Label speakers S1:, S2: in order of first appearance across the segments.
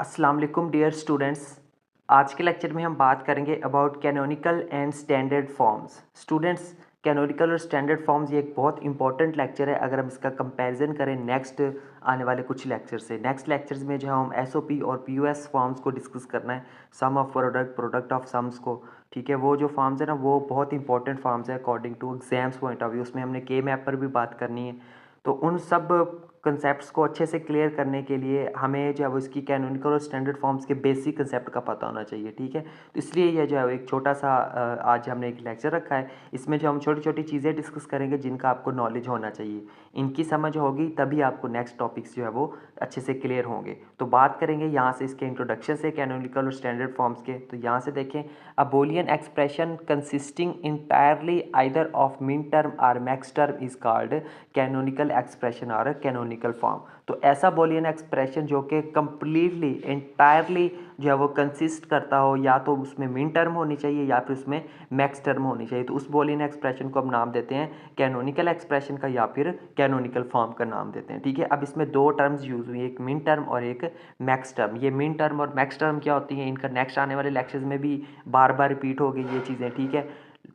S1: अस्सलाम वालेकुम dear students. आज के लेक्चर में हम बात करेंगे about canonical and standard forms. Students, canonical और स्टैंडर्ड फॉर्म्स ये एक बहुत इंपॉर्टेंट लेक्चर है अगर हम इसका कंपैरिजन करें नेक्स्ट आने वाले कुछ लेक्चर से। नेक्स्ट लेक्चर्स में जो हम एसओपी और पीओएस फॉर्म्स को डिस्कस करना है, सम ऑफ प्रोडक्ट, प्रोडक्ट ऑफ समस को। ठीक है, वो जो फॉर्म्स है ना वो बहुत इंपॉर्टेंट फॉर्म्स है according to exams point of view. उसमें हमने के मैप पर भी बात करनी है, तो उन सब कंसेप्ट्स को अच्छे से क्लियर करने के लिए हमें जो है वो इसकी कैनोनिकल और स्टैंडर्ड फॉर्म्स के बेसिक कंसेप्ट का पता होना चाहिए। ठीक है, तो इसलिए यह जो है वो एक छोटा सा आज हमने एक लेक्चर रखा है। इसमें जो हम छोटी छोटी चीज़ें डिस्कस करेंगे जिनका आपको नॉलेज होना चाहिए, इनकी समझ होगी तभी आपको नेक्स्ट टॉपिक्स जो है वो अच्छे से क्लियर होंगे। तो बात करेंगे यहाँ से इसके इंट्रोडक्शन से कैनोनिकल और स्टैंडर्ड फॉर्म्स के। तो यहाँ से देखें, a Boolean expression consisting entirely either of min term और max term is called canonical expression और कैनोनिकल फॉर्म। तो ऐसा बूलियन एक्सप्रेशन जो कि कंप्लीटली इंटायरली जो है वो कंसिस्ट करता हो, या तो उसमें मिन टर्म होनी चाहिए या फिर उसमें मैक्स टर्म होनी चाहिए, तो उस बूलियन एक्सप्रेशन को हम नाम देते हैं कैनोनिकल एक्सप्रेशन का या फिर कैनोनिकल फॉर्म का नाम देते हैं। ठीक है, अब इसमें दो टर्म्स यूज हुई, एक मिन टर्म और एक मैक्स टर्म। ये मिन टर्म और मैक्स टर्म क्या होती हैं, इनका नेक्स्ट आने वाले लेक्चर्स में भी बार बार रिपीट होगी ये चीज़ें। ठीक है,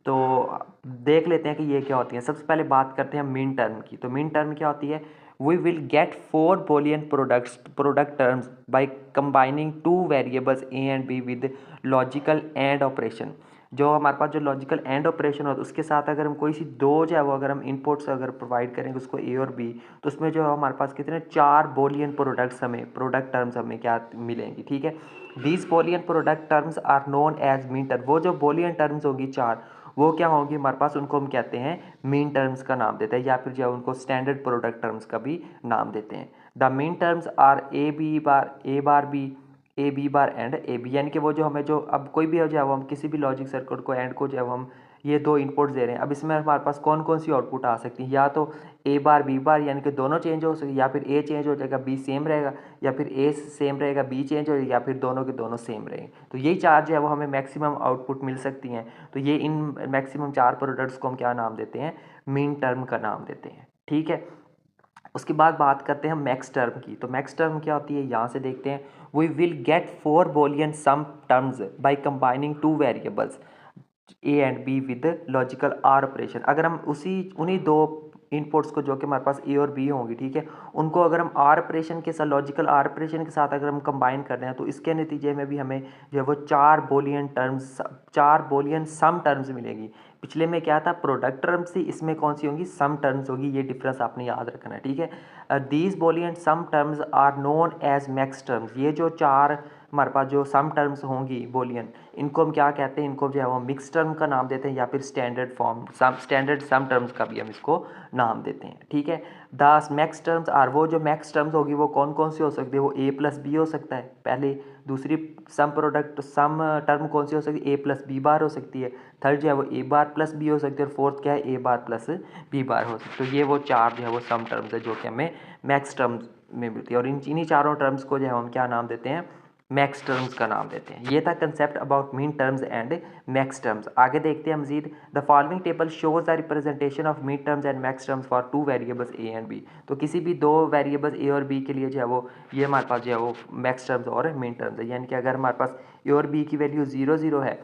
S1: तो देख लेते हैं कि ये क्या होती है। सबसे पहले बात करते हैं मिन टर्म की। तो मिन टर्म क्या होती है, we will get four Boolean product terms by combining two variables A and B with logical AND operation. जो हमारे पास जो लॉजिकल एंड ऑपरेशन होता है उसके साथ अगर हम कोई सी दो जो है वो अगर हम इनपुट्स अगर प्रोवाइड करेंगे उसको ए और बी, तो उसमें जो हमारे पास कितने चार बूलियन प्रोडक्ट टर्म्स हमें क्या मिलेंगी। ठीक है, these Boolean product terms are known as min term. वो जो बूलियन टर्म्स होगी चार, वो क्या होंगी हमारे पास, उनको हम कहते हैं मीन टर्म्स का नाम देते हैं, या फिर जो उनको स्टैंडर्ड प्रोडक्ट टर्म्स का भी नाम देते हैं। The min terms are A bar B bar and A B, यानी कि वो जो हमें जो अब कोई भी हो जाए वो हम किसी भी लॉजिक सर्किट को एंड को जब हम ये दो इनपुट्स दे रहे हैं, अब इसमें हमारे पास कौन कौन सी आउटपुट आ सकती है, या तो ए बार बी बार यानी कि दोनों चेंज हो सकती है, या फिर ए चेंज हो जाएगा बी सेम रहेगा, या फिर ए सेम रहेगा बी चेंज हो जाएगा, या फिर दोनों के दोनों सेम रहेंगे। तो यही चार जो है वो हमें मैक्सिमम आउटपुट मिल सकती हैं। तो ये इन मैक्सिमम चार प्रोडक्ट्स को हम क्या नाम देते हैं, मीन टर्म का नाम देते हैं। ठीक है, उसके बाद बात करते हैं मैक्स टर्म की। तो मैक्स टर्म क्या होती है, यहाँ से देखते हैं, we will get four Boolean sum terms by combining two variables A and B with logical OR operation. अगर हम उन्हीं दो इनपुट्स को जो कि हमारे पास ए और बी होंगी, ठीक है, उनको अगर हम आर ऑपरेशन के साथ, लॉजिकल आर ऑपरेशन के साथ अगर हम कंबाइन कर रहे हैं, तो इसके नतीजे में भी हमें जो है वो चार बूलियन सम टर्म्स मिलेगी। पिछले में क्या था, प्रोडक्ट टर्म्स थी, इसमें कौन सी होंगी, सम टर्म्स होगी। ये डिफरेंस आपने याद रखना है। ठीक है, these Boolean sum terms are known as max terms. ये जो चार हमारे पास जो सम टर्म्स होंगी बूलियन, इनको हम क्या कहते हैं, इनको जो है वो मिक्स टर्म का नाम देते हैं, या फिर स्टैंडर्ड सम टर्म्स का भी हम इसको नाम देते हैं। ठीक है, द मैक्स टर्म्स आर, वो जो मैक्स टर्म्स होगी वो कौन कौन सी हो सकती है, वो ए प्लस बी हो सकता है पहले। दूसरी सम टर्म कौन सी हो सकती है, ए प्लस बी बार हो सकती है। थर्ड जो है वो ए बार प्लस बी हो सकती है, और फोर्थ क्या है, ए बार प्लस बी बार हो सकती है। तो ये वो चार जो है वो सम टर्म्स है जो कि हमें मैक्स टर्म्स में मिलती है, और इन्हीं चारों टर्म्स को जो है हम क्या नाम देते हैं, मैक्स टर्म्स का नाम देते हैं। ये था concept about min terms and max terms. आगे देखते हैं मजीद। The following table shows the representation of min terms and max terms for two variables A and B. तो किसी भी दो वेरिएबल्स ए और बी के लिए जो है वो ये हमारे पास जो है वो मैक्स टर्म्स और मीन टर्म्स है। यानी कि अगर हमारे पास ए और बी की वैल्यू 0 0 है,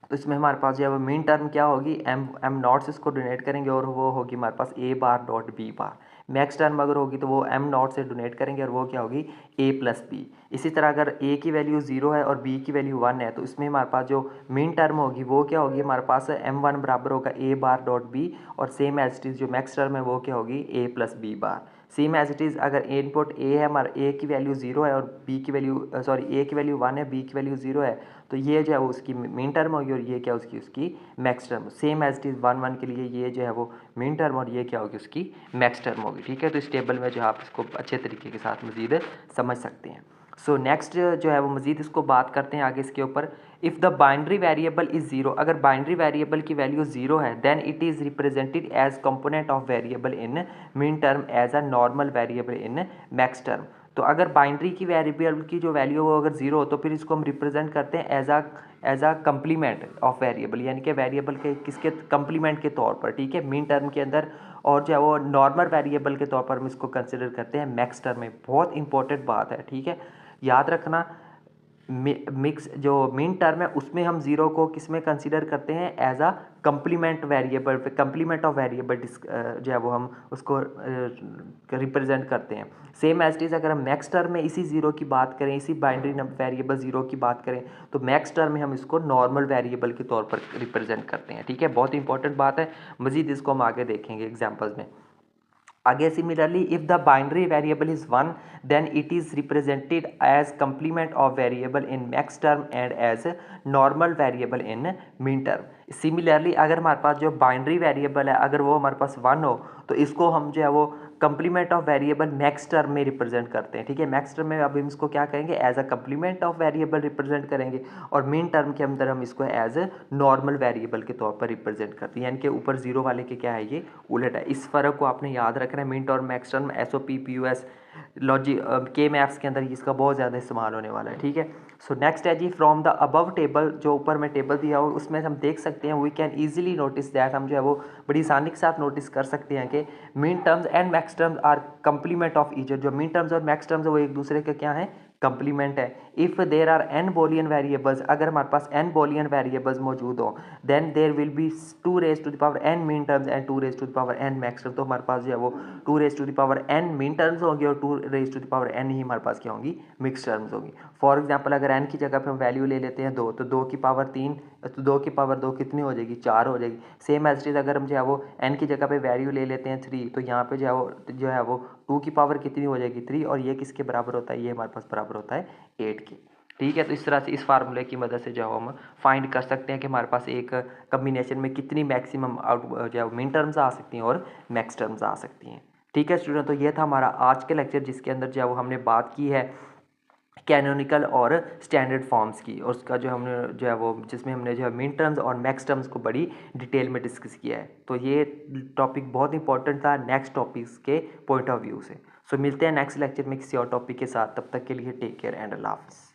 S1: तो इसमें हमारे पास जो है वो मीन टर्म क्या होगी, एम नॉट से इसको डोनेट करेंगे, और वो होगी हमारे पास A bar dot B bar. Max term अगर होगी तो वो एम नॉट से डोनेट करेंगे, और वो क्या होगी, ए प्लस बी। इसी तरह अगर ए की वैल्यू 0 है और बी की वैल्यू 1 है, तो इसमें हमारे पास जो मीन टर्म होगी वो क्या होगी, हमारे पास M1 बराबर होगा ए बार डॉट बी, और सेम एज इट इज़ जो मैक्स टर्म है वो क्या होगी, A plus B bar. Same as it is अगर इनपुट ए है, हमारा ए की वैल्यू 0 है और बी की वैल्यू ए की वैल्यू 1 है, बी की वैल्यू 0 है, तो ये जो है वो उसकी मीन टर्म होगी, और ये क्या उसकी max term. Same as it is 1 1 के लिए ये जो है वो मीन टर्म, और ये क्या होगी उसकी मैक्स टर्म होगी। ठीक है, तो इस टेबल में जो आप इसको अच्छे तरीके के साथ मजीद समझ सकते हैं। सो नेक्स्ट जो है वो मजीद इसको बात करते हैं आगे इसके ऊपर। If the binary variable is 0, अगर बाइनरी वेरिएबल की वैल्यू 0 है, then it is represented as component of variable in min term as a normal variable in max term. तो अगर बाइनरी की वेरिएबल की जो वैल्यू हो अगर 0 हो, तो फिर इसको हम रिप्रेजेंट करते हैं as a complement of variable, यानी कि वेरिएबल के किसके कंप्लीमेंट के तौर पर। ठीक है, मीन टर्म के अंदर, और जो है वो नॉर्मल वेरिएबल के तौर पर हम इसको कंसिडर करते हैं मैक्स टर्म में। बहुत इंपॉर्टेंट बात है। ठीक है, याद रखना मिक्स जो मीन टर्म है उसमें हम ज़ीरो को किस में कंसीडर करते हैं, as a complement variable, complement of variable जो है वो हम उसको रिप्रेजेंट करते हैं। सेम एज इट इज़ अगर हम मैक्स टर्म में इसी ज़ीरो की बात करें, इसी बाइनरी वेरिएबल ज़ीरो की बात करें, तो मैक्स टर्म में हम इसको नॉर्मल वेरिएबल के तौर पर रिप्रेजेंट करते हैं। ठीक है, बहुत इंपॉर्टेंट बात है, मज़ीद इसको हम आगे देखेंगे एग्जाम्पल्स में। आगे similarly if the binary variable is 1 then it is represented as complement of variable in max term and as normal variable in min term. Similarly अगर हमारे पास जो बाइनरी वेरिएबल है अगर वो हमारे पास 1 हो तो इसको हम जो है वो complement of variable max term में रिप्रेजेंट करते हैं। ठीक है, मैक्स टर्म में अब हम इसको क्या करेंगे, as a complement of variable represent करेंगे, और मिन टर्म के अंदर हम इसको एज ए नॉर्मल वेरिएबल के तौर पर रिप्रेजेंट करते हैं, यानी कि ऊपर जीरो वाले के क्या है, ये उलट है। इस फर्क को आपने याद रखना है। मिन और max term SOP POS logic के मैप्स के अंदर इसका बहुत ज़्यादा इस्तेमाल होने वाला है। ठीक है, सो नेक्स्ट है जी, फ्रॉम द अबव टेबल, जो ऊपर में टेबल दिया हो उसमें हम देख सकते हैं, we can easily notice that, हम जो है वो बड़ी आसानी के साथ नोटिस कर सकते हैं कि min terms and max terms are complement of each. जो मिन टर्म्स और मैक्स टर्म्स है वो एक दूसरे के क्या है, कंप्लीमेंट है। If there are n Boolean variables, अगर हमारे पास n बोलियन वेरिएबल्स मौजूद हो, then there will be 2 raise to the power n min terms and 2 raise to the power n max term. तो हमारे पास जो है वो 2 raise to the power n min terms होंगी और 2 raise to the power n ही हमारे पास क्या होंगी, मिक्स टर्म्स होंगी। फॉर एग्जाम्पल अगर n की जगह पे हम वैल्यू ले लेते हैं 2, तो 2 की पावर 3, तो 2 की पावर 2 कितनी हो जाएगी, 4 हो जाएगी। सेम एज इट इज अगर हम जो है वो n की जगह पे वैल्यू ले लेते हैं 3, तो यहाँ पे जो है वो 2 की पावर कितनी हो जाएगी, 3, और ये किसके बराबर होता है, ये हमारे पास बराबर होता है 8 के। ठीक है, तो इस तरह से इस फार्मूले की मदद से जो हम फाइंड कर सकते हैं कि हमारे पास एक कम्बिनेशन में कितनी मैक्सिमम आउट जो मिन टर्म्स आ सकती हैं और मैक्स टर्म्स आ सकती हैं। ठीक है स्टूडेंट, तो ये था हमारा आज के लेक्चर, जिसके अंदर जो है वो हमने बात की है कैनोनिकल और स्टैंडर्ड फॉर्म्स की, और उसका जो हमने जो है वो जिसमें हमने जो है मिन टर्म्स और मैक्स टर्म्स को बड़ी डिटेल में डिस्कस किया है। तो ये टॉपिक बहुत इंपॉर्टेंट था नेक्स्ट टॉपिक्स के पॉइंट ऑफ व्यू से। सो मिलते हैं नेक्स्ट लेक्चर में किसी और टॉपिक के साथ, तब तक के लिए टेक केयर एंड अल्लाह हाफ़िज़।